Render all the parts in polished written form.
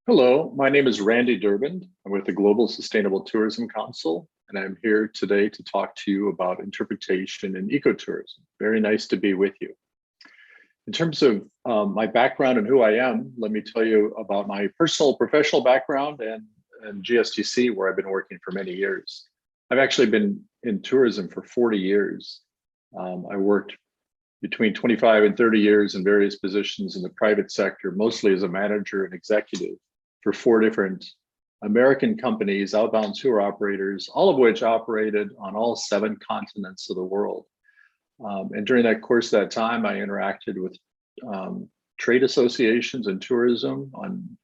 Hello, my name is Randy Durband. I'm with the Global Sustainable Tourism Council, and I'm here today to talk to you about interpretation in ecotourism. Very nice to be with you. In terms of my background and who I am, let me tell you about my personal professional background and GSTC, where I've been working for many years. I've actually been in tourism for 40 years. I worked between 25 and 30 years in various positions in the private sector, mostly as a manager and executive for 4 different American companies, outbound tour operators, all of which operated on all 7 continents of the world. And during that course of that time, I interacted with trade associations and tourism on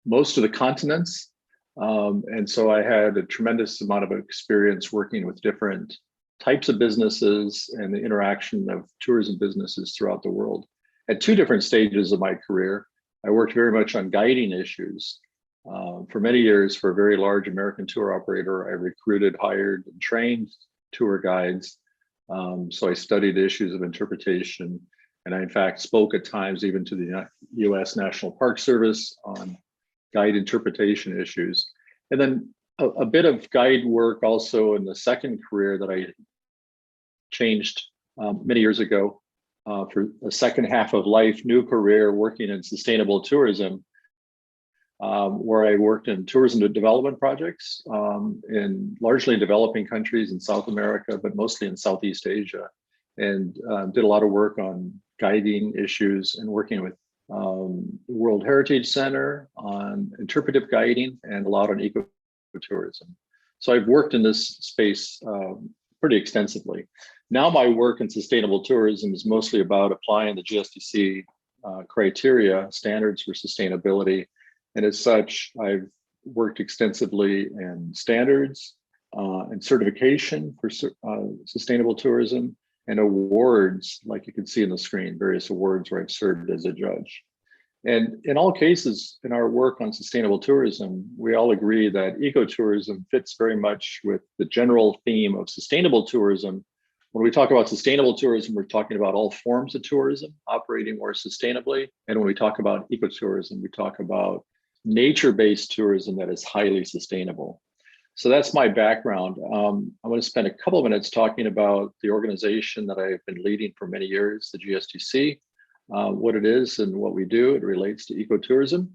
most of the continents. And so I had a tremendous amount of experience working with different types of businesses and the interaction of tourism businesses throughout the world. At 2 different stages of my career, I worked very much on guiding issues. For many years, for a very large American tour operator, I recruited, hired, and trained tour guides. So I studied issues of interpretation, and I in fact spoke at times even to the US National Park Service on guide interpretation issues. And then a bit of guide work also in the second career that I changed many years ago for the second half of life, new career working in sustainable tourism, where I worked in tourism development projects in largely developing countries in South America, but mostly in Southeast Asia, and did a lot of work on guiding issues and working with the World Heritage Center on interpretive guiding and a lot on ecotourism. So I've worked in this space pretty extensively. Now my work in sustainable tourism is mostly about applying the GSTC criteria, standards for sustainability. And as such, I've worked extensively in standards and certification for sustainable tourism and awards, like you can see on the screen, various awards where I've served as a judge. And in all cases, in our work on sustainable tourism, we all agree that ecotourism fits very much with the general theme of sustainable tourism. When we talk about sustainable tourism, we're talking about all forms of tourism operating more sustainably. And when we talk about ecotourism, we talk about nature-based tourism that is highly sustainable. So that's my background. I'm going to spend a couple of minutes talking about the organization that I've been leading for many years, the GSTC, what it is and what we do. It relates to ecotourism.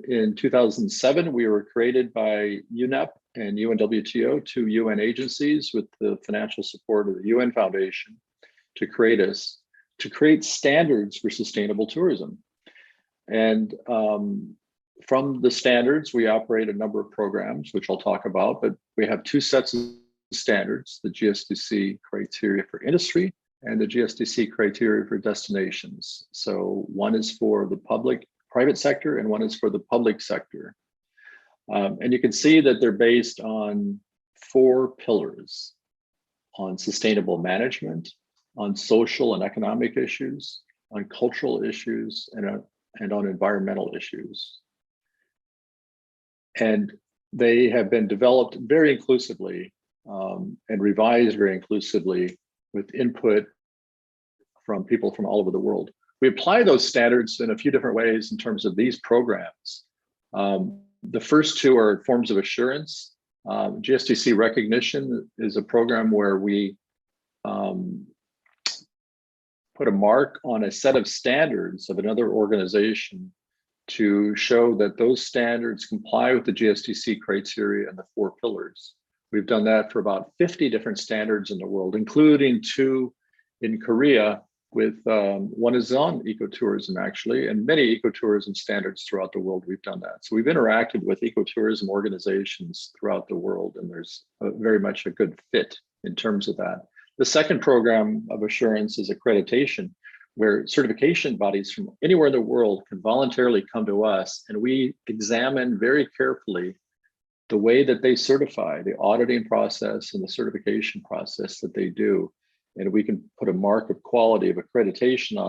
In 2007, we were created by UNEP and UNWTO, 2 UN agencies with the financial support of the UN Foundation to create standards for sustainable tourism. And from the standards, we operate a number of programs, which I'll talk about, but we have 2 sets of standards, the GSTC criteria for industry and the GSTC criteria for destinations. So one is for the private sector and one is for the public sector. And you can see that they're based on 4 pillars: on sustainable management, on social and economic issues, on cultural issues, and on environmental issues. And they have been developed very inclusively and revised very inclusively with input from people from all over the world. We apply those standards in a few different ways in terms of these programs. The first 2 are forms of assurance. GSTC recognition is a program where we put a mark on a set of standards of another organization to show that those standards comply with the GSTC criteria and the 4 pillars. We've done that for about 50 different standards in the world, including 2 in Korea, with one is on ecotourism actually, and many ecotourism standards throughout the world we've done that. So we've interacted with ecotourism organizations throughout the world, and there's very much a good fit in terms of that. The second program of assurance is accreditation, where certification bodies from anywhere in the world can voluntarily come to us, and we examine very carefully the way that they certify, the auditing process and the certification process that they do. And we can put a mark of quality of accreditation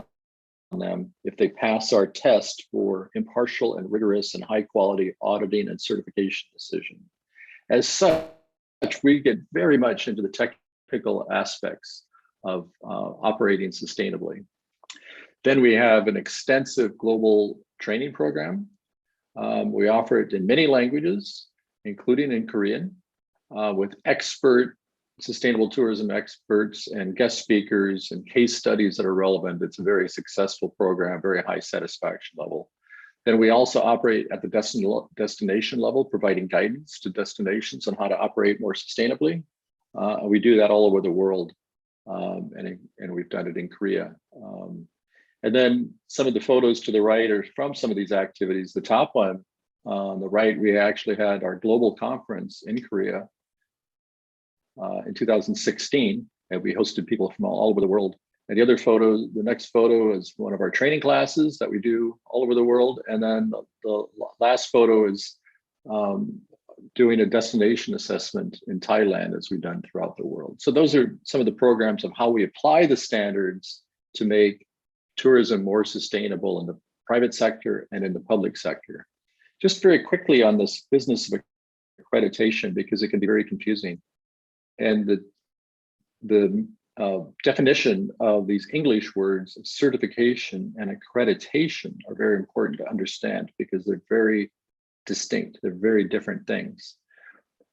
on them if they pass our test for impartial and rigorous and high quality auditing and certification decision. As such, we get very much into the technical aspects of operating sustainably. Then we have an extensive global training program. We offer it in many languages, including in Korean, with expert sustainable tourism experts and guest speakers and case studies that are relevant. It's a very successful program, very high satisfaction level. Then we also operate at the destination level, providing guidance to destinations on how to operate more sustainably. We do that all over the world, and we've done it in Korea. And then some of the photos to the right are from some of these activities. The top one on the right, we actually had our global conference in Korea in 2016, and we hosted people from all over the world. And the other photo, the next photo is one of our training classes that we do all over the world. And then the last photo is doing a destination assessment in Thailand, as we've done throughout the world. So those are some of the programs of how we apply the standards to make tourism more sustainable in the private sector and in the public sector. Just very quickly on this business of accreditation, because it can be very confusing. And the definition of these English words, certification and accreditation, are very important to understand because they're very distinct. They're very different things.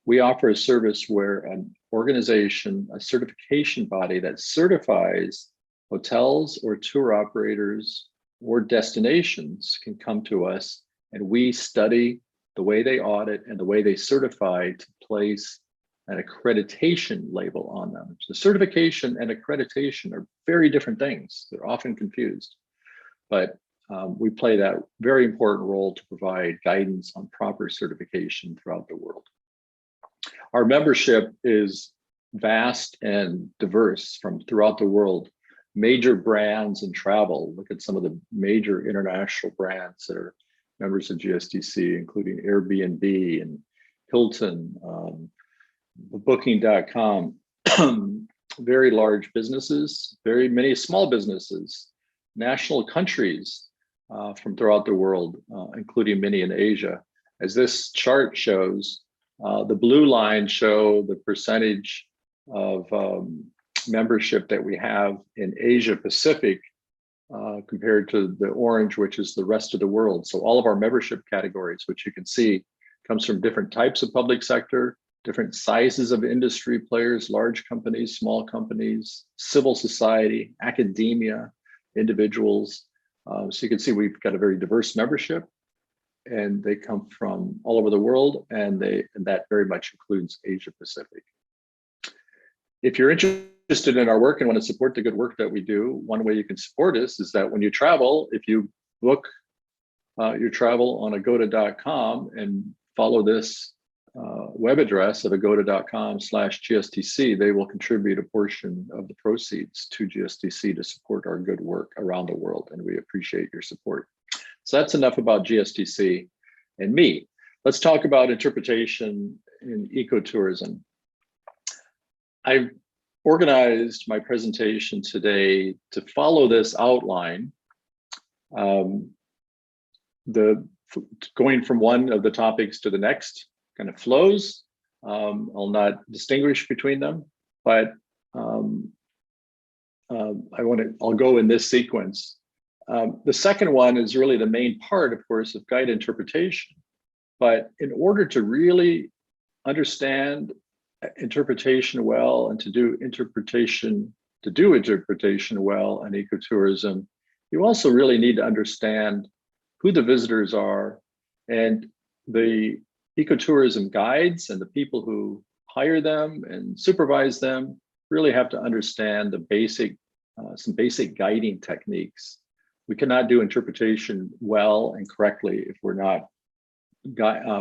We offer a service where an organization, a certification body that certifies hotels or tour operators or destinations can come to us, and we study the way they audit and the way they certify to place an accreditation label on them. So certification and accreditation are very different things. They're often confused, but we play that very important role to provide guidance on proper certification throughout the world. Our membership is vast and diverse from throughout the world. Major brands in travel. Look at some of the major international brands that are members of GSTC, including Airbnb and Hilton, Booking.com, very large businesses, very many small businesses, national countries from throughout the world, including many in Asia. As this chart shows, the blue lines show the percentage of membership that we have in Asia Pacific compared to the orange, which is the rest of the world. So all of our membership categories, which you can see, comes from different types of public sector, different sizes of industry players, large companies, small companies, civil society, academia, individuals. So you can see we've got a very diverse membership, and they come from all over the world, and that very much includes Asia Pacific. If you're interested in our work and want to support the good work that we do, one way you can support us is that when you travel, if you book your travel on agoda.com and follow this web address of agoda.com/GSTC, they will contribute a portion of the proceeds to GSTC to support our good work around the world, and we appreciate your support. So that's enough about GSTC and me. Let's talk about interpretation in ecotourism. I've organized my presentation today to follow this outline, going from one of the topics to the next kind of flows. I'll not distinguish between them, but I'll go in this sequence. The second one is really the main part, of course, of guide interpretation. But in order to really understand interpretation well and to do interpretation well in ecotourism, you also really need to understand who the visitors are, and the ecotourism guides and the people who hire them and supervise them really have to understand the basic, some basic guiding techniques. We cannot do interpretation well and correctly if we're not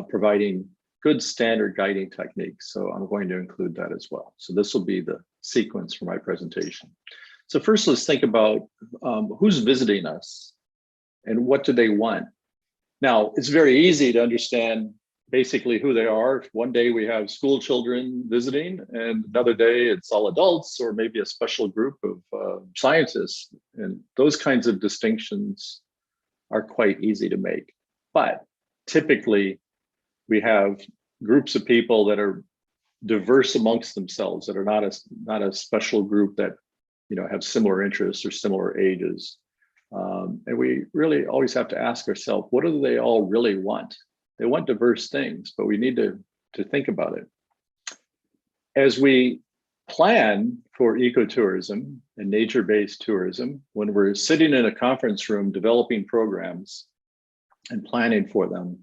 providing good standard guiding techniques. So I'm going to include that as well. So this will be the sequence for my presentation. So first, let's think about who's visiting us and what do they want. Now, it's very easy to understand basically who they are. One day we have school children visiting, and another day it's all adults, or maybe a special group of scientists. And those kinds of distinctions are quite easy to make. But typically we have groups of people that are diverse amongst themselves, that are not a special group that have similar interests or similar ages. And we really always have to ask ourselves, what do they all really want? They want diverse things, but we need to think about it. As we plan for ecotourism and nature-based tourism, when we're sitting in a conference room developing programs and planning for them,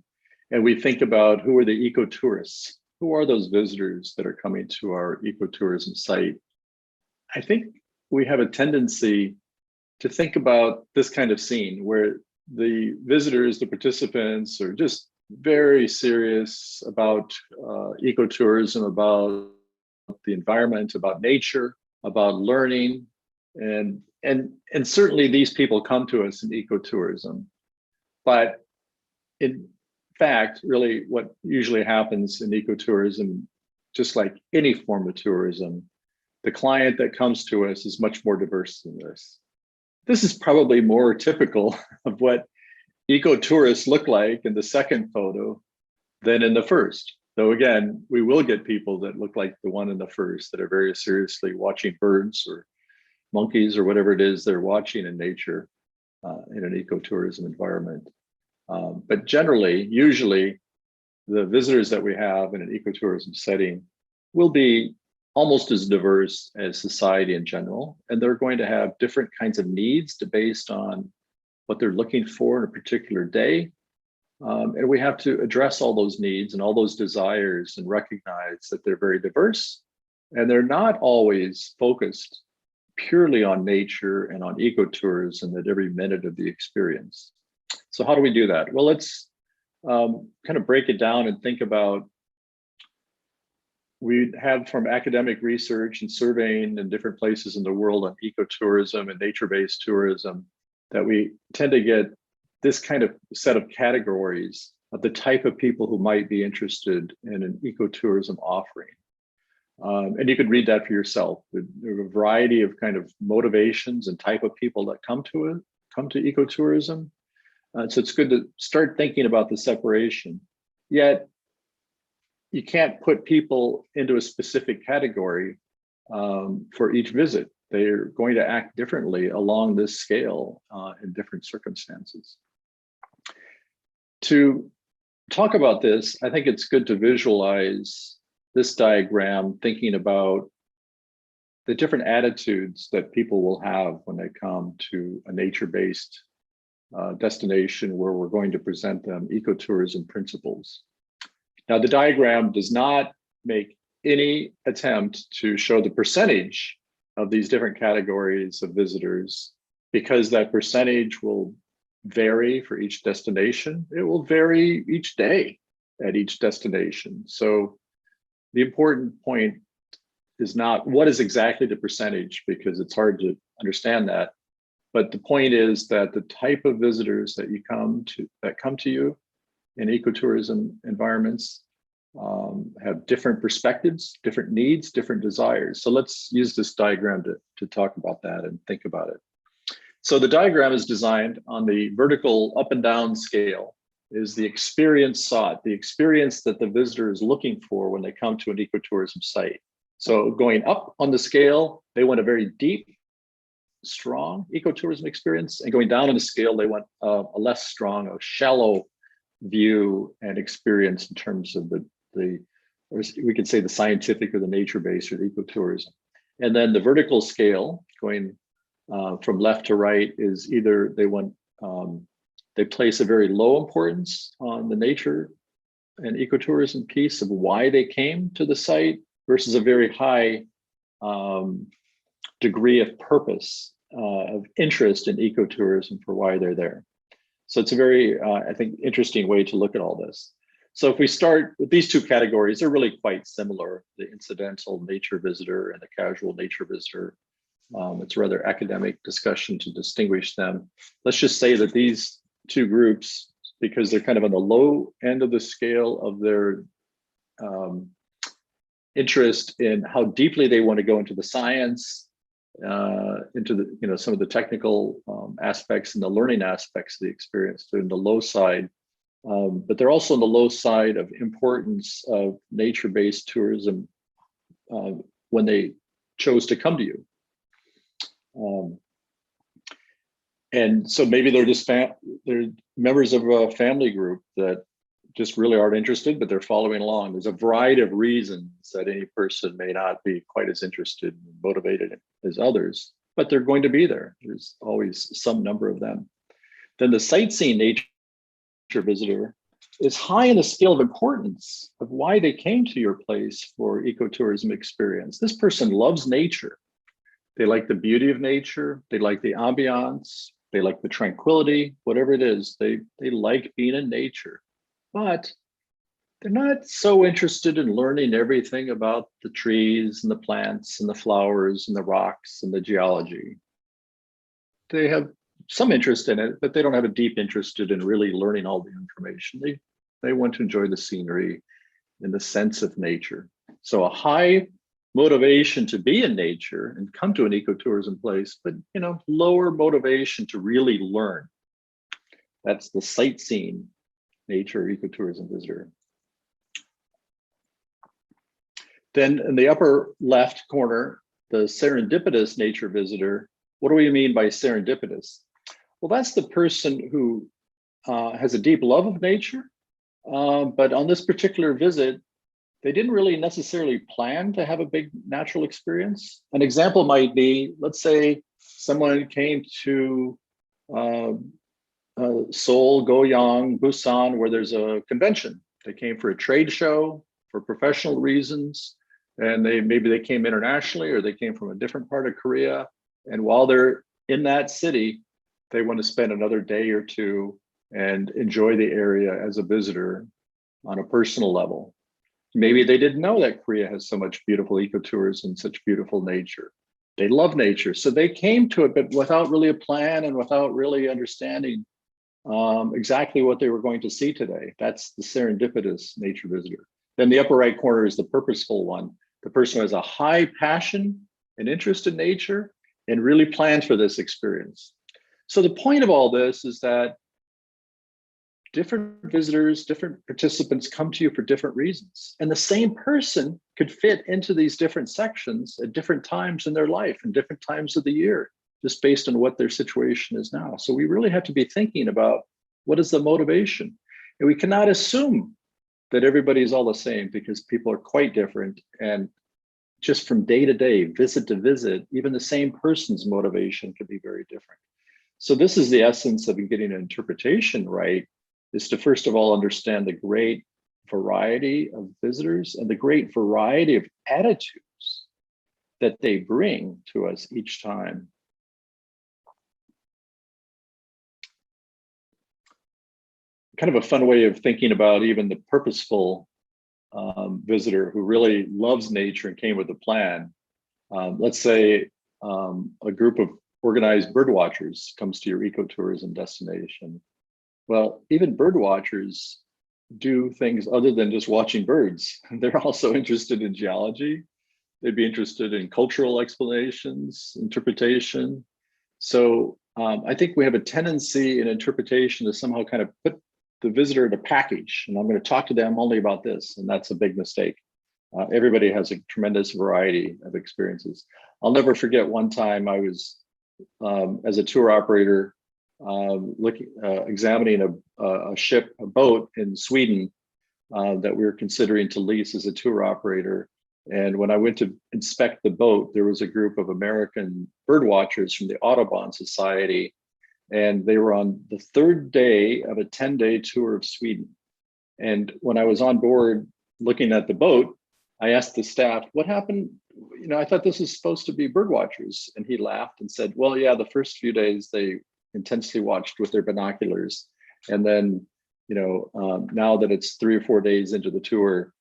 and we think about who are the ecotourists, who are those visitors that are coming to our ecotourism site, I think we have a tendency to think about this kind of scene where the visitors, the participants, are just very serious about ecotourism, about the environment, about nature, about learning, and certainly these people come to us in ecotourism. But in fact, really what usually happens in ecotourism, just like any form of tourism, the client that comes to us is much more diverse than this. This is probably more typical of what ecotourists look like in the second photo than in the first. Though again, we will get people that look like the one in the first that are very seriously watching birds or monkeys or whatever it is they're watching in nature in an ecotourism environment. But generally, usually, the visitors that we have in an ecotourism setting will be almost as diverse as society in general, and they're going to have different kinds of needs based on what they're looking for in a particular day. And we have to address all those needs and all those desires and recognize that they're very diverse, and they're not always focused purely on nature and on ecotourism at every minute of the experience. So how do we do that? Well, let's kind of break it down and think about, we have from academic research and surveying in different places in the world on ecotourism and nature-based tourism, that we tend to get this kind of set of categories of the type of people who might be interested in an ecotourism offering. And you could read that for yourself. There are a variety of kind of motivations and type of people that come to ecotourism. So it's good to start thinking about the separation. Yet, you can't put people into a specific category for each visit. They're going to act differently along this scale in different circumstances. To talk about this, I think it's good to visualize this diagram, thinking about the different attitudes that people will have when they come to a nature-based destination where we're going to present them ecotourism principles. Now, the diagram does not make any attempt to show the percentage of these different categories of visitors, because that percentage will vary for each destination. It will vary each day at each destination. So the important point is not what is exactly the percentage, because it's hard to understand that. But the point is that the type of visitors that come to you in ecotourism environments have different perspectives, different needs, different desires. So let's use this diagram to talk about that and think about it. So the diagram is designed on the vertical up and down scale is the experience sought, the experience that the visitor is looking for when they come to an ecotourism site. So going up on the scale, they want a very deep, strong ecotourism experience, and going down on the scale, they want a less strong, a shallow view and experience in terms of or we could say the scientific or the nature-based or the ecotourism. And then the vertical scale going from left to right is either they place a very low importance on the nature and ecotourism piece of why they came to the site versus a very high degree of purpose, of interest in ecotourism for why they're there. So it's a very, I think, interesting way to look at all this. So if we start with these two categories, they're really quite similar, the incidental nature visitor and the casual nature visitor. It's a rather academic discussion to distinguish them. Let's just say that these two groups, because they're kind of on the low end of the scale of their interest in how deeply they want to go into the science, into the some of the technical aspects and the learning aspects of the experience. They're in the low side, but they're also on the low side of importance of nature-based tourism when they chose to come to you. And so maybe they're just they're members of a family group that just really aren't interested, but they're following along. There's a variety of reasons that any person may not be quite as interested and motivated as others, but they're going to be there. There's always some number of them. Then the sightseeing nature visitor is high in the scale of importance of why they came to your place for ecotourism experience. This person loves nature. They like the beauty of nature. They like the ambiance. They like the tranquility, whatever it is. They like being in nature, but they're not so interested in learning everything about the trees and the plants and the flowers and the rocks and the geology. They have some interest in it, but they don't have a deep interest in really learning all the information. They want to enjoy the scenery and the sense of nature. So a high motivation to be in nature and come to an ecotourism place, but lower motivation to really learn. That's the sightseeing nature ecotourism visitor. Then in the upper left corner, the serendipitous nature visitor. What do we mean by serendipitous? Well, that's the person who has a deep love of nature, but on this particular visit, they didn't really necessarily plan to have a big natural experience. An example might be, let's say someone came to Seoul, Goyang, Busan, where there's a convention. They came for a trade show for professional reasons, and maybe they came internationally or they came from a different part of Korea. And while they're in that city, they want to spend another day or two and enjoy the area as a visitor on a personal level. Maybe they didn't know that Korea has so much beautiful ecotourism, such beautiful nature. They love nature, so they came to it, but without really a plan and without really understanding exactly what they were going to see today. That's the serendipitous nature visitor. Then the upper right corner is the purposeful one. The person who has a high passion and interest in nature and really plans for this experience. So the point of all this is that different visitors, different participants come to you for different reasons. And the same person could fit into these different sections at different times in their life and different times of the year, just based on what their situation is now. So we really have to be thinking about what is the motivation. And we cannot assume that everybody is all the same, because people are quite different. And just from day to day, visit to visit, even the same person's motivation can be very different. So this is the essence of getting an interpretation right, is to first of all understand the great variety of visitors and the great variety of attitudes that they bring to us each time. Kind of a fun way of thinking about even the purposeful visitor who really loves nature and came with a plan. Let's say a group of organized bird watchers comes to your ecotourism destination. Well, even bird watchers do things other than just watching birds. They're also interested in geology. They'd be interested in cultural explanations, interpretation. So I think we have a tendency in interpretation to somehow kind of put the visitor in a package, and I'm going to talk to them only about this, and that's a big mistake. Everybody has a tremendous variety of experiences. I'll never forget one time I was, as a tour operator, examining a boat in Sweden that we were considering to lease as a tour operator. And when I went to inspect the boat, there was a group of American bird watchers from the Audubon Society, and they were on the third day of a 10-day tour of Sweden. And when I was on board looking at the boat, I asked the staff, what happened? I thought this was supposed to be bird watchers. And he laughed and said, well, yeah, the first few days they intensely watched with their binoculars. And then, now that it's 3 or 4 days into the tour,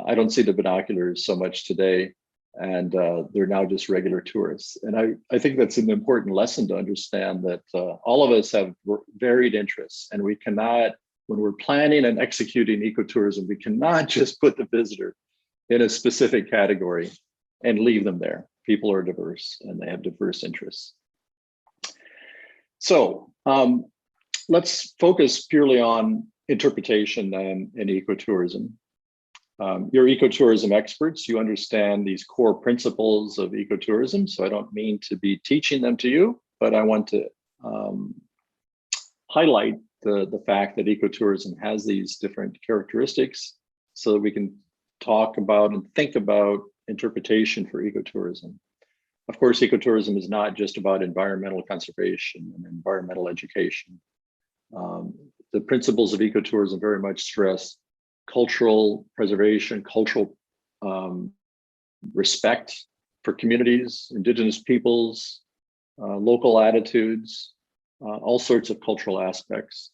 I don't see the binoculars so much today. And they're now just regular tourists. And I think that's an important lesson to understand, that all of us have varied interests, and we cannot, when we're planning and executing ecotourism, we cannot just put the visitor in a specific category and leave them there. People are diverse and they have diverse interests. So let's focus purely on interpretation and ecotourism. You're ecotourism experts. You understand these core principles of ecotourism. So I don't mean to be teaching them to you, but I want to highlight the fact that ecotourism has these different characteristics so that we can talk about and think about interpretation for ecotourism. Of course, ecotourism is not just about environmental conservation and environmental education. The principles of ecotourism very much stress cultural preservation, cultural respect for communities, indigenous peoples, local attitudes, all sorts of cultural aspects,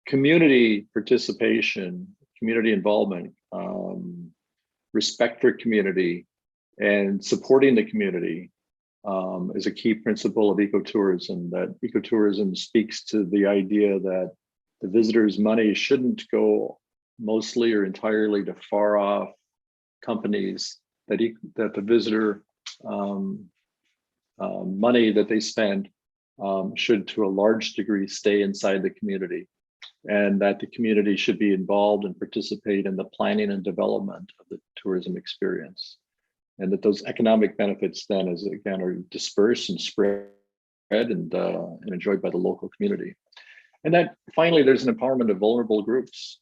community participation, community involvement, respect for community, and supporting the community is a key principle of ecotourism. That ecotourism speaks to the idea that the visitor's money shouldn't go mostly or entirely to far off companies, that the visitor money that they spend should to a large degree stay inside the community, and that the community should be involved and participate in the planning and development of the tourism experience. And that those economic benefits then are dispersed and spread and enjoyed by the local community. And that finally, there's an empowerment of vulnerable groups.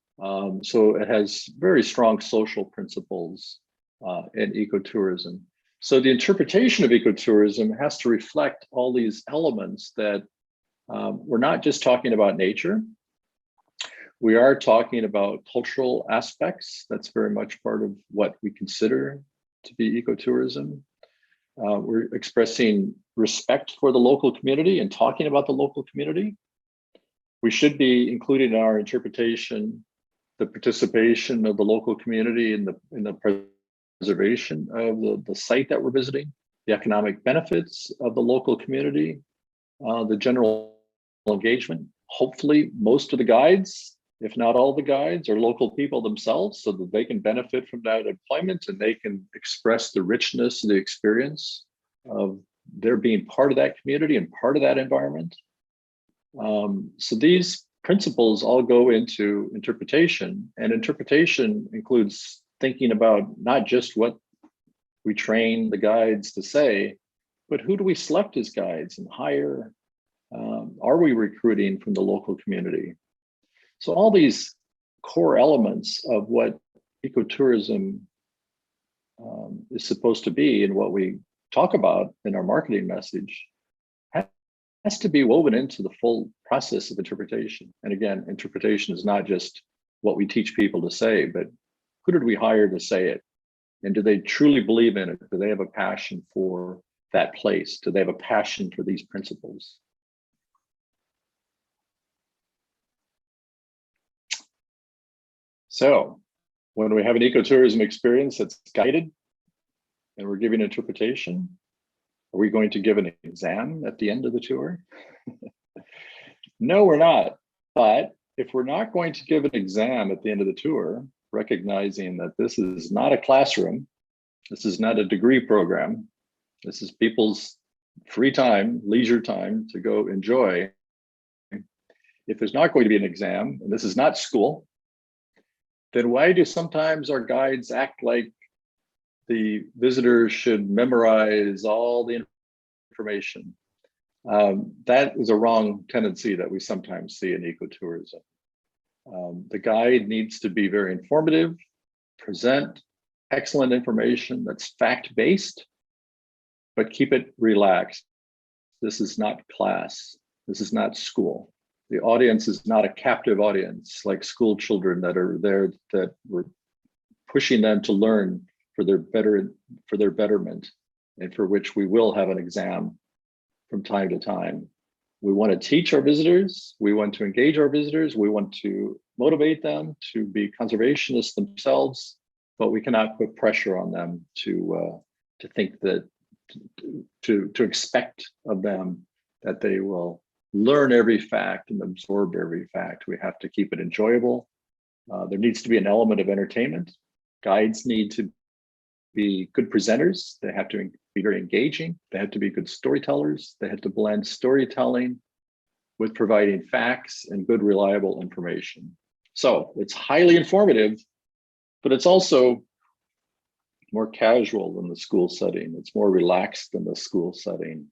So it has very strong social principles in ecotourism. So the interpretation of ecotourism has to reflect all these elements that we're not just talking about nature. We are talking about cultural aspects. That's very much part of what we consider to be ecotourism. We're expressing respect for the local community and talking about the local community. We should be including in our interpretation the participation of the local community in the preservation of the site that we're visiting, the economic benefits of the local community, the general engagement. Hopefully, most of the guides, if not all the guides, are local people themselves, so that they can benefit from that employment and they can express the richness of the experience of their being part of that community and part of that environment. So these principles all go into interpretation, and interpretation includes thinking about not just what we train the guides to say, but who do we select as guides and hire? Are we recruiting from the local community? So all these core elements of what ecotourism is supposed to be and what we talk about in our marketing message has to be woven into the full process of interpretation. And again, interpretation is not just what we teach people to say, but who did we hire to say it? And do they truly believe in it? Do they have a passion for that place? Do they have a passion for these principles? So when we have an ecotourism experience that's guided and we're giving interpretation, are we going to give an exam at the end of the tour? No, we're not. But if we're not going to give an exam at the end of the tour, recognizing that this is not a classroom, this is not a degree program, this is people's free time, leisure time to go enjoy. If there's not going to be an exam, and this is not school, then why do sometimes our guides act like the visitors should memorize all the information? That is a wrong tendency that we sometimes see in ecotourism. The guide needs to be very informative, present excellent information that's fact-based, but keep it relaxed. This is not class. This is not school. The audience is not a captive audience like school children that are there, that we're pushing them to learn for their betterment, and for which we will have an exam from time to time. We want to teach our visitors. We want to engage our visitors. We want to motivate them to be conservationists themselves, but we cannot put pressure on them to think that, to expect of them that they will learn every fact and absorb every fact. We have to keep it enjoyable. There needs to be an element of entertainment. Guides need to be good presenters. They have to be very engaging. They have to be good storytellers. They have to blend storytelling with providing facts and good, reliable information. So it's highly informative, but it's also more casual than the school setting. It's more relaxed than the school setting.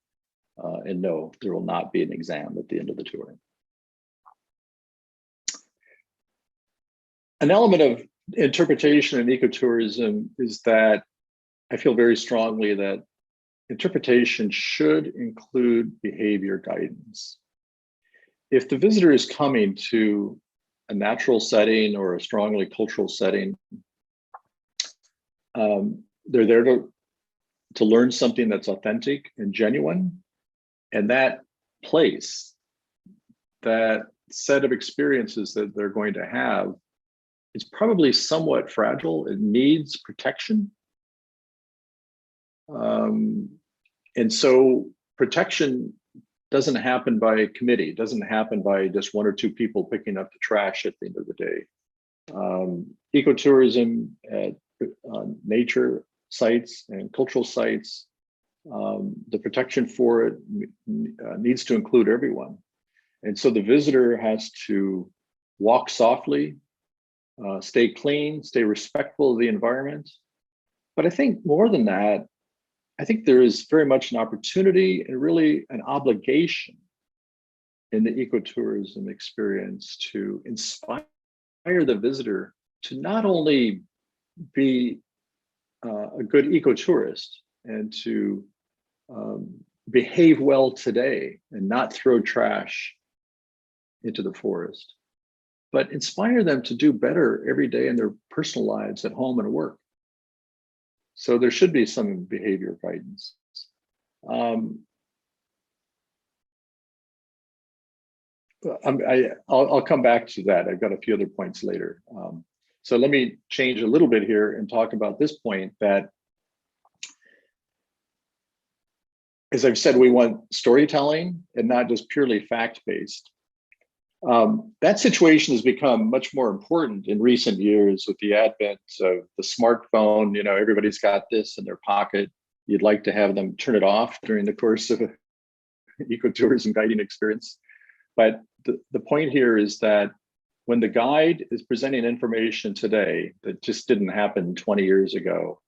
and no, there will not be an exam at the end of the tour. An element of interpretation in ecotourism is that I feel very strongly that interpretation should include behavior guidance. If the visitor is coming to a natural setting or a strongly cultural setting, they're there to learn something that's authentic and genuine. And that place, that set of experiences that they're going to have, is probably somewhat fragile. It needs protection. And so protection doesn't happen by committee. It doesn't happen by just one or two people picking up the trash at the end of the day. Ecotourism at nature sites and cultural sites, the protection for it needs to include everyone. And so the visitor has to walk softly, stay clean, stay respectful of the environment. But I think more than that, I think there is very much an opportunity and really an obligation in the ecotourism experience to inspire the visitor to not only be a good ecotourist and to behave well today and not throw trash into the forest, but inspire them to do better every day in their personal lives at home and work. So there should be some behavior guidance. I'll come back to that. I've got a few other points later. So let me change a little bit here and talk about this point that, as I've said, we want storytelling and not just purely fact-based. That situation has become much more important in recent years with the advent of the smartphone. You know, everybody's got this in their pocket. You'd like to have them turn it off during the course of an ecotourism guiding experience. But the point here is that when the guide is presenting information today that just didn't happen 20 years ago,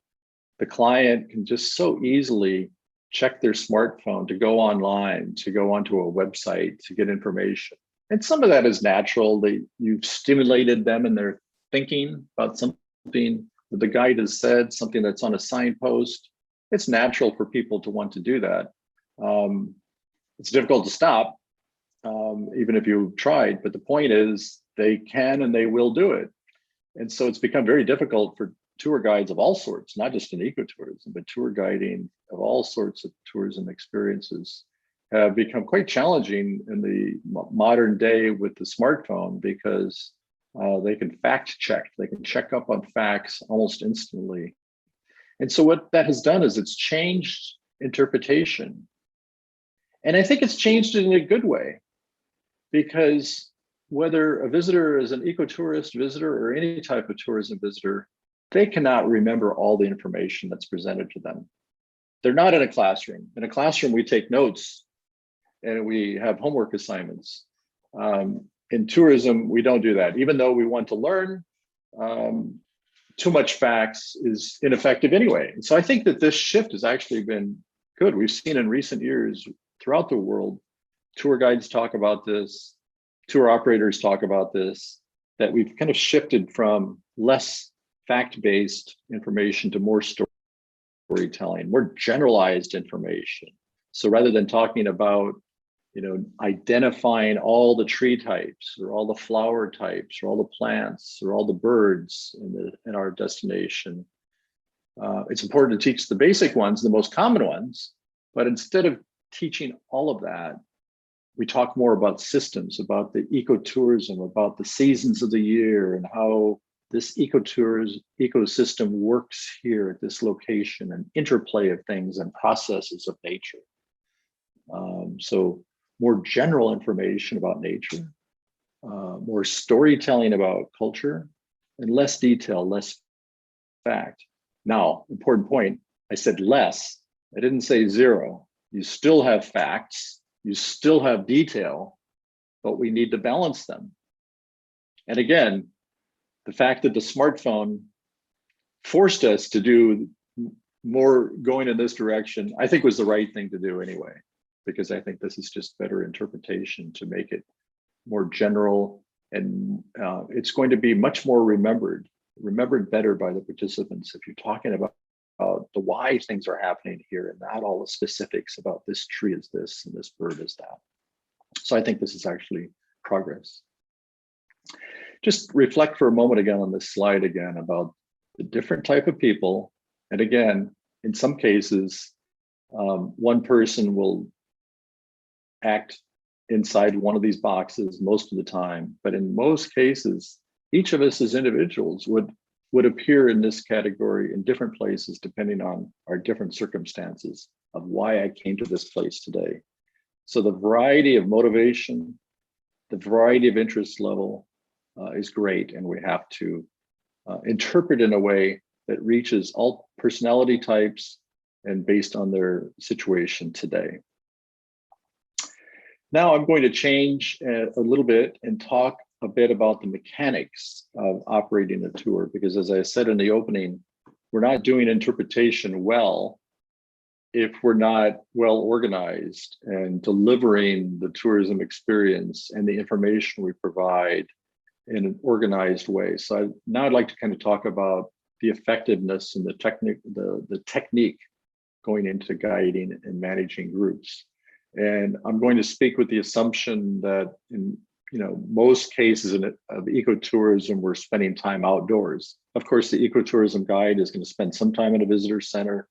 the client can just so easily check their smartphone to go online, to go onto a website, to get information. And some of that is natural. You've stimulated them in their thinking about something that the guide has said, something that's on a signpost. It's natural for people to want to do that. It's difficult to stop, even if you've tried, but the point is they can and they will do it. And so it's become very difficult for tour guides of all sorts, not just in ecotourism, but tour guiding of all sorts of tourism experiences have become quite challenging in the modern day with the smartphone because they can fact check, they can check up on facts almost instantly. And so what that has done is it's changed interpretation. And I think it's changed it in a good way, because whether a visitor is an ecotourist visitor or any type of tourism visitor, they cannot remember all the information that's presented to them. They're not in a classroom. In a classroom, we take notes and we have homework assignments. In tourism, we don't do that. Even though we want to learn, too much facts is ineffective anyway. And so I think that this shift has actually been good. We've seen in recent years throughout the world, tour guides talk about this, tour operators talk about this, that we've kind of shifted from less fact-based information to more storytelling, more generalized information. So rather than talking about, you know, identifying all the tree types or all the flower types or all the plants or all the birds in our destination, it's important to teach the basic ones, the most common ones, but instead of teaching all of that, we talk more about systems, about the ecotourism, about the seasons of the year and how this ecosystem works here at this location and interplay of things and processes of nature. So more general information about nature, more storytelling about culture, and less detail, less fact. Now, important point, I said less, I didn't say zero. You still have facts, you still have detail, but we need to balance them. And again, the fact that the smartphone forced us to do more going in this direction, I think was the right thing to do anyway. because I think this is just better interpretation to make it more general, and it's going to be much more remembered better by the participants if you're talking about the why things are happening here and not all the specifics about this tree is this and this bird is that. So I think this is actually progress. Just reflect for a moment again on this slide again about the different type of people. And again, in some cases, one person will act inside one of these boxes most of the time, but in most cases, each of us as individuals would appear in this category in different places depending on our different circumstances of why I came to this place today. So the variety of motivation, the variety of interest level is great, and we have to interpret in a way that reaches all personality types and based on their situation today. Now I'm going to change a little bit and talk a bit about the mechanics of operating a tour, because as I said in the opening, we're not doing interpretation well if we're not well organized and delivering the tourism experience and the information we provide in an organized way. So now I'd like to kind of talk about the effectiveness and the technique going into guiding and managing groups. And I'm going to speak with the assumption that in most cases of ecotourism, we're spending time outdoors. Of course, the ecotourism guide is going to spend some time in a visitor center,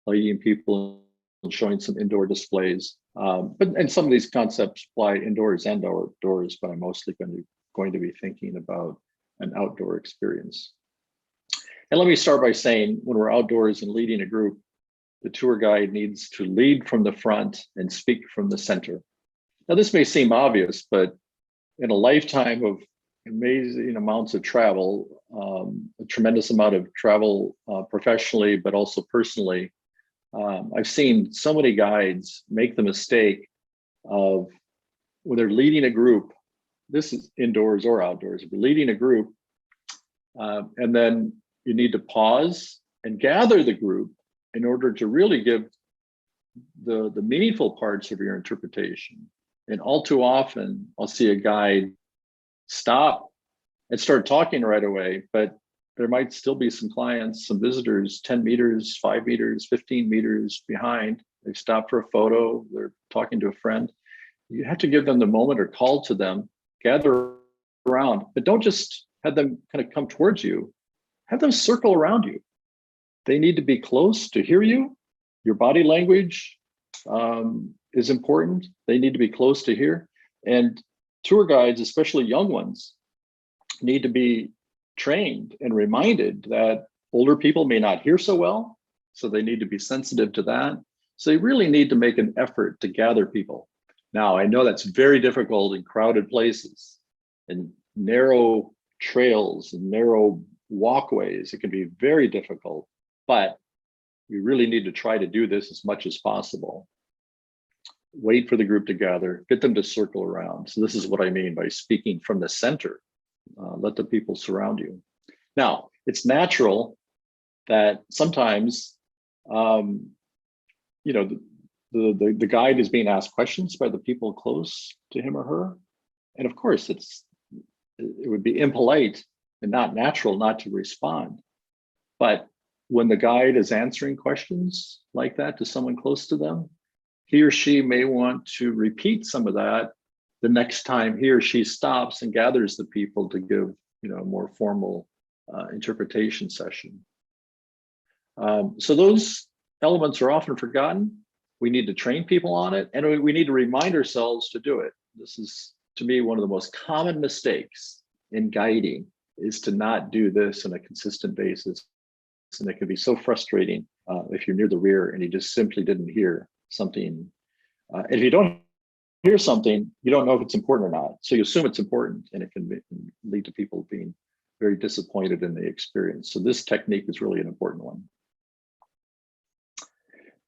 leading people and showing some indoor displays. And some of these concepts apply indoors and outdoors, but I'm mostly going to be thinking about an outdoor experience. And let me start by saying, when we're outdoors and leading a group, the tour guide needs to lead from the front and speak from the center. Now, this may seem obvious, but in a lifetime of amazing amounts of travel, a tremendous amount of travel professionally, but also personally, I've seen so many guides make the mistake of, when they're leading a group, this is indoors or outdoors, if you're leading a group, and then you need to pause and gather the group in order to really give the meaningful parts of your interpretation. And all too often, I'll see a guide stop and start talking right away, but there might still be some clients, some visitors, 10 meters, 5 meters, 15 meters behind. They've stopped for a photo, they're talking to a friend. You have to give them the moment or call to them, gather around, but don't just have them kind of come towards you, have them circle around you. They need to be close to hear you. Your body language is important. They need to be close to hear. And tour guides, especially young ones, need to be trained and reminded that older people may not hear so well, so they need to be sensitive to that. So they really need to make an effort to gather people. Now, I know that's very difficult in crowded places and narrow trails and narrow walkways. It can be very difficult, but we really need to try to do this as much as possible. Wait for the group to gather, get them to circle around. So this is what I mean by speaking from the center. Let the people surround you. Now, it's natural that sometimes, the guide is being asked questions by the people close to him or her. And of course, it would be impolite and not natural not to respond. But when the guide is answering questions like that to someone close to them, he or she may want to repeat some of that the next time he or she stops and gathers the people to give a more formal interpretation session. So those elements are often forgotten. We need to train people on it, and we need to remind ourselves to do it. This is, to me, one of the most common mistakes in guiding, is to not do this on a consistent basis. And it can be so frustrating if you're near the rear and you just simply didn't hear something. And if you don't hear something, you don't know if it's important or not. So you assume it's important, and it can lead to people being very disappointed in the experience. So this technique is really an important one.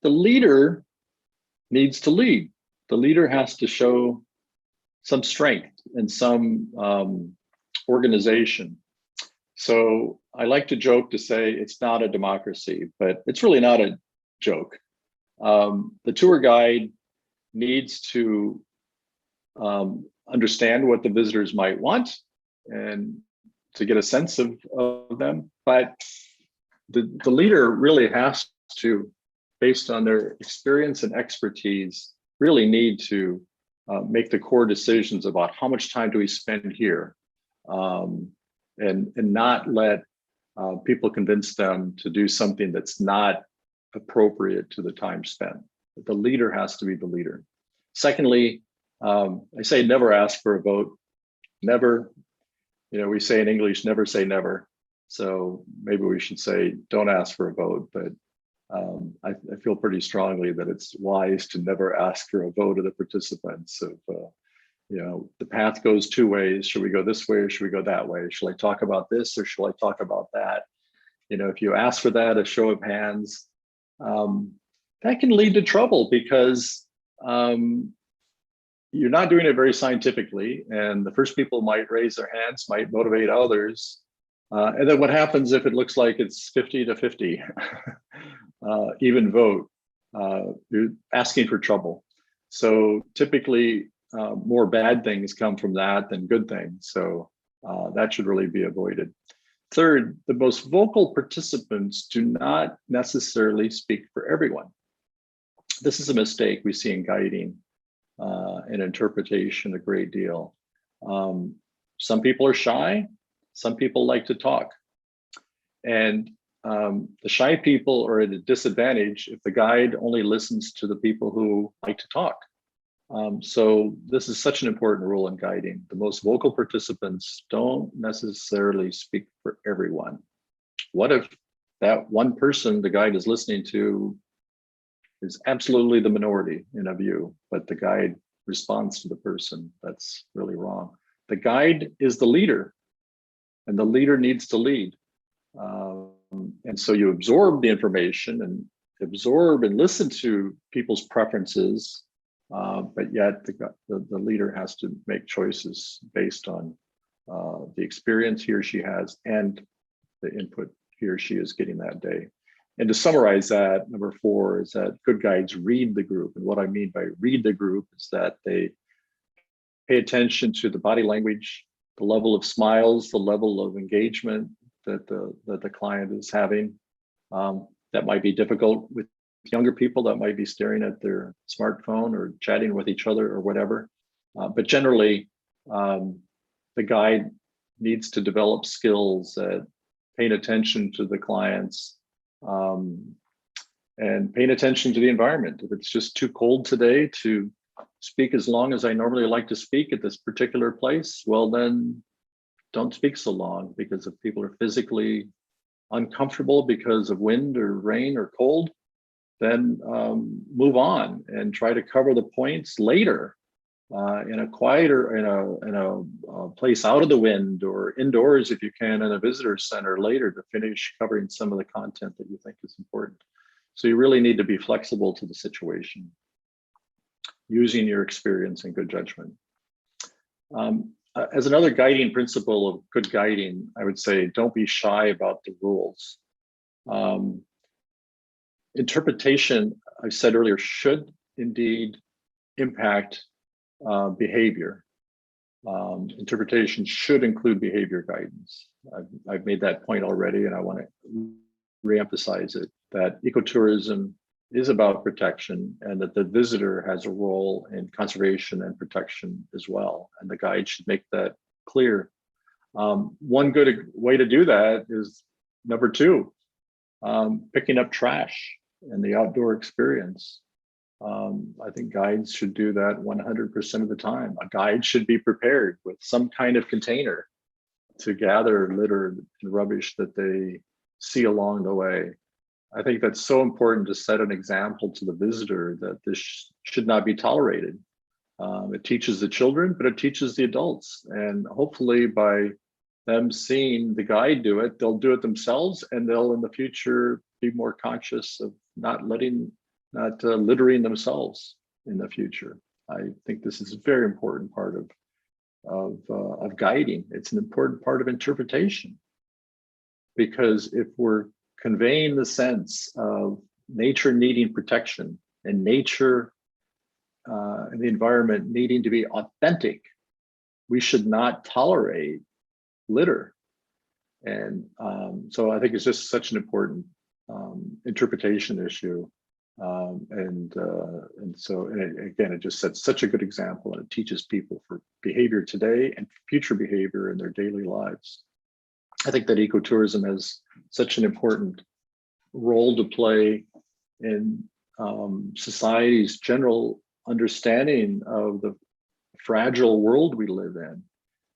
The leader needs to lead. The leader has to show some strength and some organization. So I like to joke to say it's not a democracy, but it's really not a joke. The tour guide needs to understand what the visitors might want and to get a sense of them. But the leader really has to, based on their experience and expertise, really need to make the core decisions about how much time do we spend here, and not let people convince them to do something that's not appropriate to the time spent. The leader has to be the leader. Secondly, I say never ask for a vote. Never, we say in English, never say never. So maybe we should say don't ask for a vote, but I feel pretty strongly that it's wise to never ask for a vote of the participants. Of the path goes two ways. Should we go this way or should we go that way? Shall I talk about this or shall I talk about that? If you ask for that, a show of hands, that can lead to trouble because you're not doing it very scientifically, and the first people might raise their hands, might motivate others. And then what happens if it looks like it's 50 to 50, even vote? You're asking for trouble. So typically more bad things come from that than good things. So that should really be avoided. Third, the most vocal participants do not necessarily speak for everyone. This is a mistake we see in guiding and interpretation a great deal. Some people are shy. Some people like to talk. And the shy people are at a disadvantage if the guide only listens to the people who like to talk. So this is such an important rule in guiding. The most vocal participants don't necessarily speak for everyone. What if that one person the guide is listening to is absolutely the minority in a view, but the guide responds to the person? That's really wrong. The guide is the leader, and the leader needs to lead. And so you absorb the information and absorb and listen to people's preferences, but yet the leader has to make choices based on the experience he or she has and the input he or she is getting that day. And to summarize that, number 4 is that good guides read the group. And what I mean by read the group is that they pay attention to the body language, the level of smiles, the level of engagement that the client is having. That might be difficult with younger people that might be staring at their smartphone or chatting with each other or whatever. But generally, the guide needs to develop skills at paying attention to the clients, and paying attention to the environment. If it's just too cold today to speak as long as I normally like to speak at this particular place, well then don't speak so long, because if people are physically uncomfortable because of wind or rain or cold, then move on and try to cover the points later in a quieter, in a place out of the wind, or indoors if you can, in a visitor center later to finish covering some of the content that you think is important. So you really need to be flexible to the situation, using your experience and good judgment. As another guiding principle of good guiding, I would say don't be shy about the rules. Interpretation, I said earlier, should indeed impact behavior. Interpretation should include behavior guidance. I've made that point already, and I want to reemphasize it, that ecotourism is about protection, and that the visitor has a role in conservation and protection as well. And the guide should make that clear. One good way to do that is number 2, picking up trash in the outdoor experience. I think guides should do that 100% of the time. A guide should be prepared with some kind of container to gather litter and rubbish that they see along the way. I think that's so important to set an example to the visitor that this should not be tolerated. It teaches the children, but it teaches the adults. And hopefully by them seeing the guide do it, they'll do it themselves, and they'll in the future be more conscious of not littering themselves in the future. I think this is a very important part of guiding. It's an important part of interpretation, because if we're conveying the sense of nature needing protection and nature and the environment needing to be authentic. We should not tolerate litter. And so I think it's just such an important interpretation issue. And again, it just sets such a good example, and it teaches people for behavior today and future behavior in their daily lives. I think that ecotourism has such an important role to play in society's general understanding of the fragile world we live in.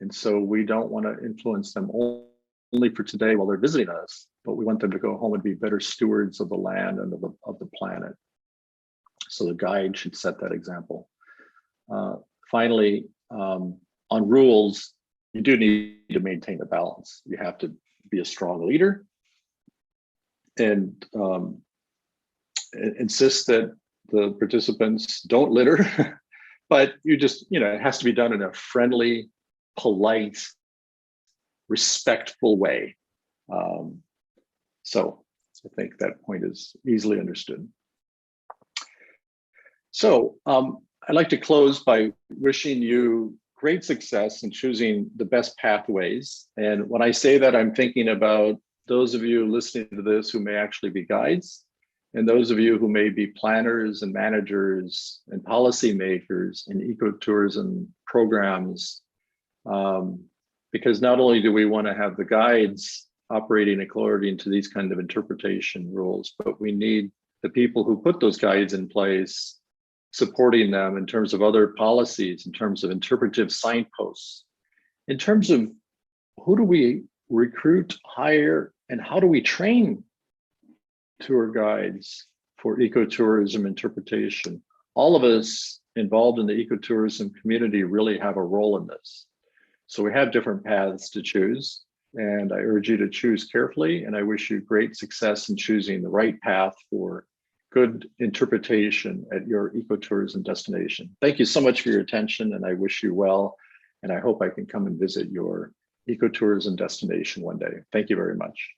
And so we don't want to influence them only for today while they're visiting us, but we want them to go home and be better stewards of the land and of the planet. So the guide should set that example. Finally, on rules, you do need to maintain a balance. You have to be a strong leader and insist that the participants don't litter, but it has to be done in a friendly, polite, respectful way. So I think that point is easily understood. So I'd like to close by wishing you great success in choosing the best pathways. And when I say that, I'm thinking about those of you listening to this who may actually be guides, and those of you who may be planners and managers and policymakers in ecotourism programs. Because not only do we want to have the guides operating according to these kind of interpretation rules, but we need the people who put those guides in place, supporting them in terms of other policies, in terms of interpretive signposts, in terms of who do we recruit, hire, and how do we train tour guides for ecotourism interpretation. All of us involved in the ecotourism community really have a role in this. So we have different paths to choose, and I urge you to choose carefully, and I wish you great success in choosing the right path for good interpretation at your ecotourism destination. Thank you so much for your attention, and I wish you well, and I hope I can come and visit your ecotourism destination one day. Thank you very much.